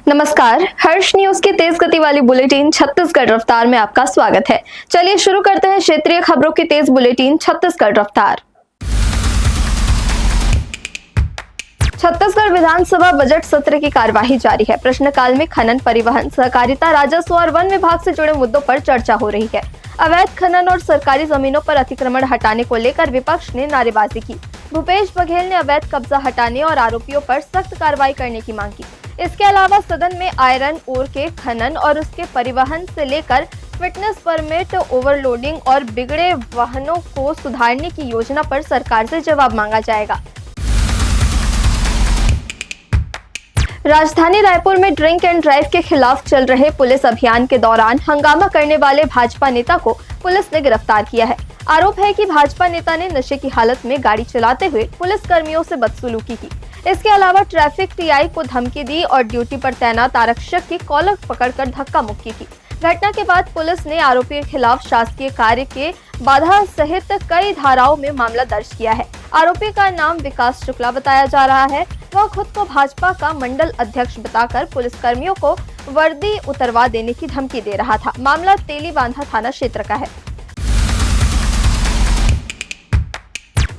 नमस्कार, हर्ष न्यूज की तेज गति वाली बुलेटिन छत्तीसगढ़ रफ्तार में आपका स्वागत है। चलिए शुरू करते हैं क्षेत्रीय खबरों की तेज बुलेटिन छत्तीसगढ़ रफ्तार। छत्तीसगढ़ विधानसभा बजट सत्र की कार्यवाही जारी है। प्रश्नकाल में खनन, परिवहन, सहकारिता, राजस्व और वन विभाग से जुड़े मुद्दों पर चर्चा हो रही है। अवैध खनन और सरकारी जमीनों पर अतिक्रमण हटाने को लेकर विपक्ष ने नारेबाजी की। भूपेश बघेल ने अवैध कब्जा हटाने और आरोपियों पर सख्त कार्रवाई करने की मांग की। इसके अलावा सदन में आयरन ओर के खनन और उसके परिवहन से लेकर फिटनेस परमिट, ओवरलोडिंग और बिगड़े वाहनों को सुधारने की योजना पर सरकार से जवाब मांगा जाएगा। राजधानी रायपुर में ड्रिंक एंड ड्राइव के खिलाफ चल रहे पुलिस अभियान के दौरान हंगामा करने वाले भाजपा नेता को पुलिस ने गिरफ्तार किया है। आरोप है कि भाजपा नेता ने नशे की हालत में गाड़ी चलाते हुए पुलिस कर्मियों से बदसलूकी की। इसके अलावा ट्रैफिक टीआई को धमकी दी और ड्यूटी पर तैनात आरक्षक की कॉलर पकड़कर धक्का मुक्की की। घटना के बाद पुलिस ने आरोपी के खिलाफ शासकीय कार्य के बाधा सहित कई धाराओं में मामला दर्ज किया है। आरोपी का नाम विकास शुक्ला बताया जा रहा है। वह खुद को भाजपा का मंडल अध्यक्ष बताकर पुलिस कर्मियों को वर्दी उतरवा देने की धमकी दे रहा था। मामला तेलीबांधा थाना क्षेत्र का है।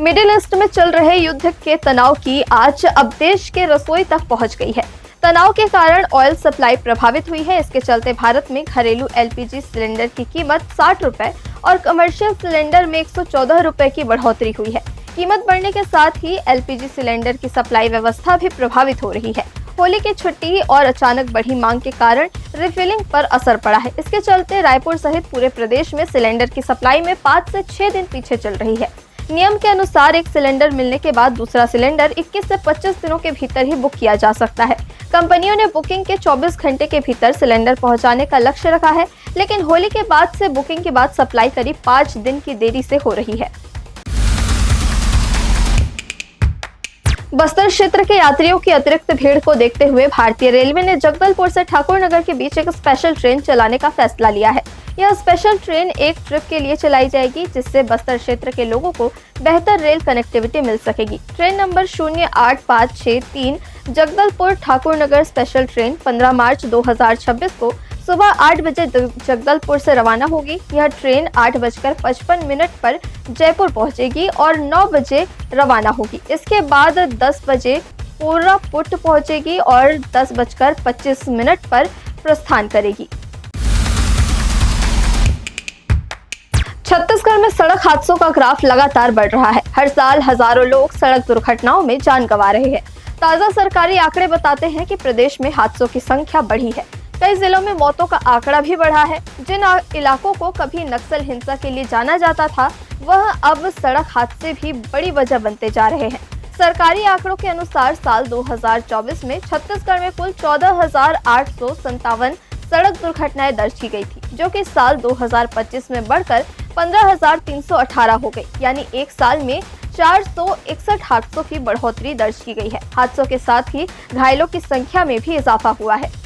मिडिल ईस्ट में चल रहे युद्ध के तनाव की आंच अब देश के रसोई तक पहुंच गई है। तनाव के कारण ऑयल सप्लाई प्रभावित हुई है। इसके चलते भारत में घरेलू एलपीजी सिलेंडर की कीमत 60 रुपए और कमर्शियल सिलेंडर में 114 रुपए की बढ़ोतरी हुई है। कीमत बढ़ने के साथ ही एलपीजी सिलेंडर की सप्लाई व्यवस्था भी प्रभावित हो रही है। होली की छुट्टी और अचानक बढ़ी मांग के कारण रिफिलिंग पर असर पड़ा है। इसके चलते रायपुर सहित पूरे प्रदेश में सिलेंडर की सप्लाई में 5 से 6 दिन पीछे चल रही है। नियम के अनुसार एक सिलेंडर मिलने के बाद दूसरा सिलेंडर 21 से 25 दिनों के भीतर ही बुक किया जा सकता है। कंपनियों ने बुकिंग के 24 घंटे के भीतर सिलेंडर पहुंचाने का लक्ष्य रखा है, लेकिन होली के बाद से बुकिंग के बाद सप्लाई करीब 5 दिन की देरी से हो रही है। बस्तर क्षेत्र के यात्रियों की अतिरिक्त भीड़ को देखते हुए भारतीय रेलवे ने जगदलपुर से ठाकुरनगर के बीच एक स्पेशल ट्रेन चलाने का फैसला लिया है। यह स्पेशल ट्रेन एक ट्रिप के लिए चलाई जाएगी, जिससे बस्तर क्षेत्र के लोगों को बेहतर रेल कनेक्टिविटी मिल सकेगी। Train number 08563 Jagdalpur Thakurnagar special train 15 मार्च 2026 को सुबह 8 बजे जगदलपुर से रवाना होगी। यह ट्रेन 8:55 पर जयपुर पहुंचेगी और 9 बजे रवाना होगी। इसके बाद 10 बजे कोरापुट पहुंचेगी और 10:25 पर प्रस्थान करेगी। छत्तीसगढ़ में सड़क हादसों का ग्राफ लगातार बढ़ रहा है। हर साल हजारों लोग सड़क दुर्घटनाओं में जान गंवा रहे हैं। ताजा सरकारी आंकड़े बताते हैं कि प्रदेश में हादसों की संख्या बढ़ी है। कई जिलों में मौतों का आंकड़ा भी बढ़ा है। जिन इलाकों को कभी नक्सल हिंसा के लिए जाना जाता था, वह अब सड़क हादसे भी बड़ी वजह बनते जा रहे हैं। सरकारी आंकड़ों के अनुसार साल 2024 में छत्तीसगढ़ में कुल 14,857 सड़क दुर्घटनाएं दर्ज की गई थी, जो कि साल 2025 में बढ़कर 15,318 हो गई। यानी एक साल में 461 हादसों की बढ़ोतरी दर्ज की गई है। हादसों के साथ ही घायलों की संख्या में भी इजाफा हुआ है।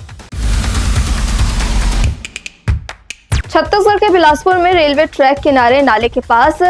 छत्तीसगढ़ के बिलासपुर में रेलवे ट्रैक किनारे नाले के पास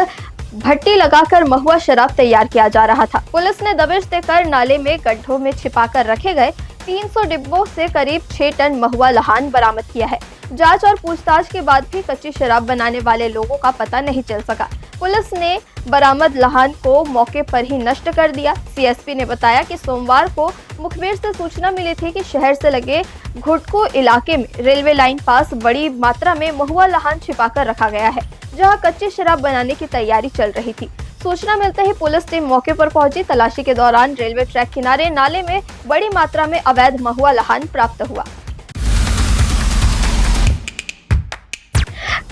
भट्टी लगाकर महुआ शराब तैयार किया जा रहा था। पुलिस ने दबिश देकर नाले में गड्ढों में छिपाकर रखे गए 300 डिब्बों से करीब 6 टन महुआ लहान बरामद किया है। जांच और पूछताछ के बाद भी कच्ची शराब बनाने वाले लोगों का पता नहीं चल सका। पुलिस ने बरामद लहान को मौके पर ही नष्ट कर दिया। सीएसपी ने बताया कि सोमवार को मुखबिर से सूचना मिली थी कि शहर से लगे घुटको इलाके में रेलवे लाइन पास बड़ी मात्रा में महुआ लहान छिपाकर रखा गया है, जहां कच्ची शराब बनाने की तैयारी चल रही थी। सूचना मिलते ही पुलिस टीम मौके पर पहुंची। तलाशी के दौरान रेलवे ट्रैक किनारे नाले में बड़ी मात्रा में अवैध महुआ लहान प्राप्त हुआ।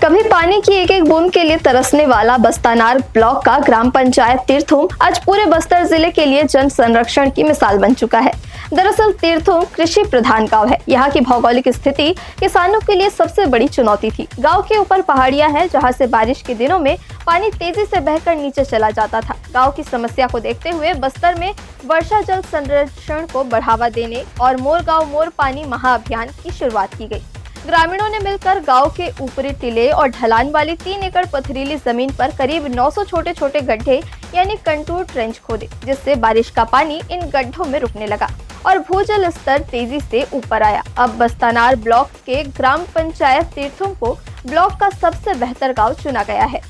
कभी पानी की एक एक बूंद के लिए तरसने वाला बस्तानार ब्लॉक का ग्राम पंचायत तीर्थुम आज पूरे बस्तर जिले के लिए जन संरक्षण की मिसाल बन चुका है। दरअसल तीर्थुम कृषि प्रधान गांव है। यहाँ की भौगोलिक स्थिति किसानों के लिए सबसे बड़ी चुनौती थी। गांव के ऊपर पहाड़ियां हैं, जहां से बारिश के दिनों में पानी तेजी से बहकर नीचे चला जाता था। गांव की समस्या को देखते हुए बस्तर में वर्षा जल संरक्षण को बढ़ावा देने और मोर गांव मोर पानी महाअभियान की शुरुआत की गई। ग्रामीणों ने मिलकर गांव के ऊपरी टीले और ढलान वाली 3 एकड़ पथरीली जमीन पर करीब 900 छोटे छोटे गड्ढे यानी कंटूर ट्रेंच खोदे, जिससे बारिश का पानी इन गड्ढों में रुकने लगा और भूजल स्तर तेजी से ऊपर आया। अब बस्तानार ब्लॉक के ग्राम पंचायत तीर्थों को ब्लॉक का सबसे बेहतर गांव चुना गया है।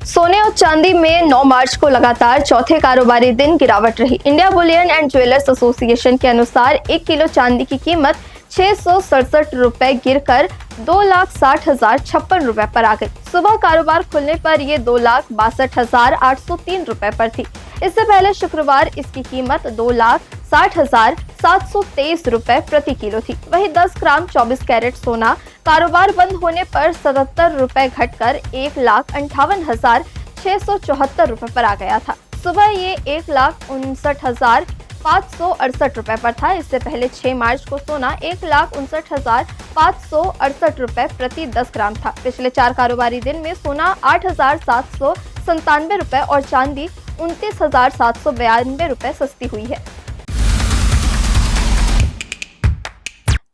सोने और चांदी में 9 मार्च को लगातार चौथे कारोबारी दिन गिरावट रही। India Boolean and jewellers association के अनुसार 1 किलो चांदी की कीमत 667 रुपए गिरकर 2,60,056 रुपए पर आ गई। सुबह कारोबार खुलने पर ये 2,62,803 रुपए पर थी। इससे पहले शुक्रवार इसकी कीमत 2,60,723 रुपए प्रति किलो थी। वहीं 10 ग्राम 24 कैरेट सोना कारोबार बंद होने पर 77 रुपए घटकर 1,58,674 रुपए पर आ गया था। सुबह ये 1,59,568 रुपए पर था। इससे पहले 6 मार्च को सोना 1,59,568 रुपए प्रति 10 ग्राम था। पिछले 4 कारोबारी दिन में सोना 8,797 रुपए और चांदी 29,792 रुपए सस्ती हुई है।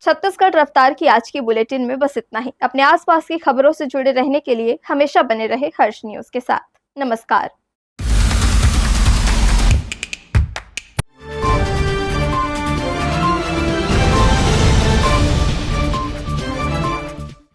छत्तीसगढ़ रफ्तार की आज की बुलेटिन में बस इतना ही। अपने आसपास की खबरों से जुड़े रहने के लिए हमेशा बने रहे हर्ष न्यूज के साथ। नमस्कार।